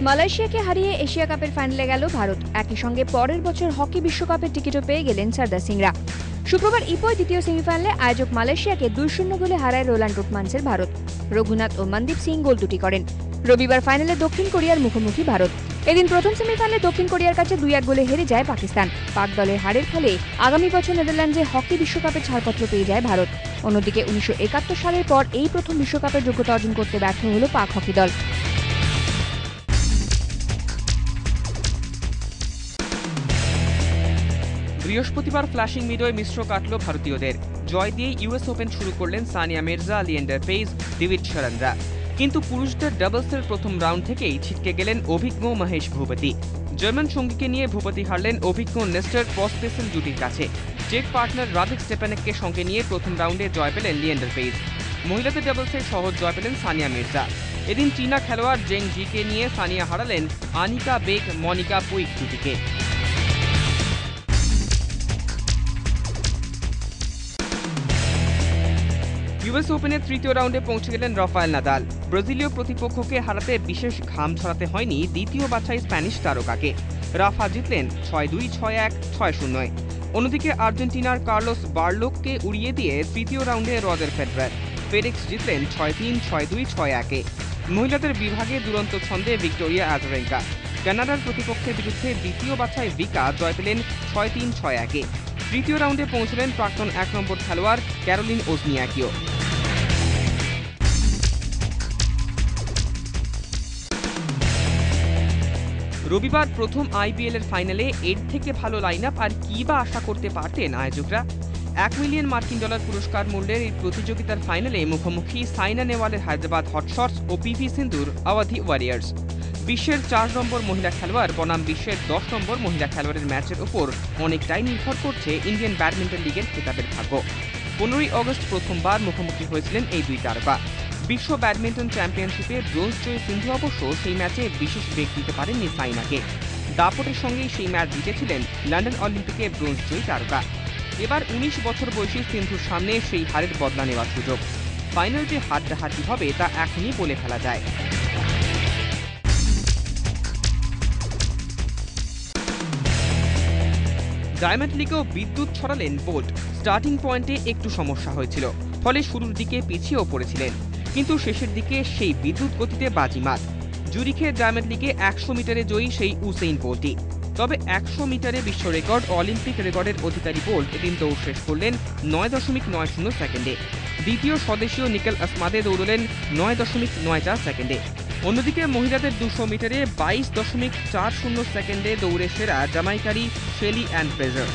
মালয়েশিয়াকে হারিয়ে এশিয়া কাপের ফাইনালে গেল ভারত। একই সঙ্গে পরের বছর হকি বিশ্বকাপের টিকিটও পেয়ে গেলেন সর্দার সিংরা। শুক্রবার ইপোয় দ্বিতীয় সেমিফাইনালে আয়োজক মালয়েশিয়াকে 2-0 গোলে হারায় রোল্যান্ড রুটমান্সের ভারত। রঘুনাথ ও মনদীপ সিং গোল দুটি করেন। রবিবার ফাইনালে দক্ষিণ কোরিয়ার মুখোমুখি ভারত। এদিন প্রথম সেমিফাইনালে দক্ষিণ কোরিয়ার কাছে 2-1 গোলে হেরে যায় পাকিস্তান। পাক দলের হারের ফলে আগামী বছর নেদারল্যান্ডসে হকি বিশ্বকাপের ছাড়পত্র পেয়ে যায় ভারত। অন্যদিকে 1971 সালের পর এই প্রথম বিশ্বকাপের যোগ্যতা অর্জন করতে ব্যর্থ হল পাক হকি দল। বৃহস্পতিবার ফ্ল্যাশিং মিডোয় মিশ্র কাটল ভারতীয়দের। জয় দিয়ে ইউএস ওপেন শুরু করলেন সানিয়া মির্জা, লিয়েন্ডার পেজ, দিবিজ শরণরা। কিন্তু পুরুষদের ডাবলসের প্রথম রাউন্ড থেকেই ছিটকে গেলেন অভিজ্ঞ মহেশ ভূপতি। জার্মান সঙ্গীকে নিয়ে ভূপতি হারলেন অভিজ্ঞ নেস্টার পসপেসেল জুটির কাছে। চেক পার্টনার রাদিক স্টেপানেককে সঙ্গে নিয়ে প্রথম রাউন্ডে জয় পেলেন লিয়েন্ডার পেজ। মহিলাদের ডাবলসে সহজ জয় পেলেন সানিয়া মির্জা। এদিন চীনা খেলোয়াড় জেং জিকে নিয়ে সানিয়া হারালেন আনিকা বেক, মনিকা পুইক জুটিকে। ইউএস ওপেনের তৃতীয় রাউন্ডে পৌঁছে গেলেন রাফায়েল নাদাল। ব্রাজিলীয় প্রতিপক্ষকে হারাতে বিশেষ ঘাম ছড়াতে হয়নি দ্বিতীয় বাছাই স্প্যানিশ তারকাকে। রাফা জিতলেন 6-2, 6-1, 6-0। অন্যদিকে আর্জেন্টিনার কার্লোস বার্লোককে উড়িয়ে দিয়ে তৃতীয় রাউন্ডে রজার ফেডরার। ফেডেক্স জিতলেন 6-3, 6-2, 6-1। মহিলাদের বিভাগে দুরন্ত ছন্দে ভিক্টোরিয়া আজারেঙ্কা। কানাডার প্রতিপক্ষের বিরুদ্ধে দ্বিতীয় বাছাই ভিকা জয় পেলেন 6-3, 6-1। তৃতীয় রাউন্ডে পৌঁছলেন প্রাক্তন 1 নম্বর খেলোয়াড় ক্যারোলিন ওজনিয়াকিও। রবিবার প্রথম আইপিএল এর ফাইনালে এর থেকে ভালো লাইন আপ আর কি বা আশা করতে পারতেন আয়োজকরা। $1 মিলিয়ন পুরস্কার মূল্যের এই প্রতিযোগিতার ফাইনালে মুখোমুখি সাইনা নেহওয়ালের হায়দ্রাবাদ হটশটস ও পিভি সিন্ধুর আওয়াধি ওয়ারিয়ার্স। বিশ্বের 4 নম্বর মহিলা খেলোয়াড় বনাম বিশ্বের 10 নম্বর মহিলা খেলোয়াড়ের ম্যাচের ওপর অনেকটাই নির্ভর করছে ইন্ডিয়ান ব্যাডমিন্টন লিগের খেতাবের ভাগ্য। 15ই আগস্ট প্রথমবার মুখোমুখি হয়েছিলেন এই দুই তারকা। বিশ্ব ব্যাডমিন্টন চ্যাম্পিয়নশিপে ব্রোঞ্জ জয়ী সিন্ধু অবশ্য সেই ম্যাচে বিশেষ বেগ দিতে পারেননি সাইনাকে। দাপটের সঙ্গেই সেই ম্যাচ জিতেছিলেন লন্ডন অলিম্পিকে ব্রোঞ্জ জয়ী তারকা। এবার 19 বছর বয়সী সিন্ধুর সামনে সেই হারের বদলা নেওয়ার সুযোগ। ফাইনাল যে হাড্ডাহাড্ডি হবে তা এখনই বলে ফেলা যায়। ডায়মন্ড লিগেও বিদ্যুৎ ছড়ালেন বোল্ট। স্টার্টিং পয়েন্টে একটু সমস্যা হয়েছিল, ফলে শুরুর দিকে পিছিয়েও পড়েছিলেন, কিন্তু শেষের দিকে সেই বিদ্যুৎ গতিতে বাজিমাত। জুরিখে ডায়মন্ড লিগে 100 মিটারে জয়ী সেই উসেইন বোল্টই। তবে 100 মিটারে বিশ্ব রেকর্ড, অলিম্পিক রেকর্ডের অধিকারী বোল্ট এদিন দৌড় শেষ করলেন 9.90 সেকেন্ডে। দ্বিতীয় স্বদেশীয় নিকেল আসমাদে দৌড়লেন 9.94 সেকেন্ডে। অন্যদিকে মহিলাদের 200 মিটারে 22.40 সেকেন্ডে দৌড়ে সেরা জামাইকারি শেলি অ্যান ফ্রেজার।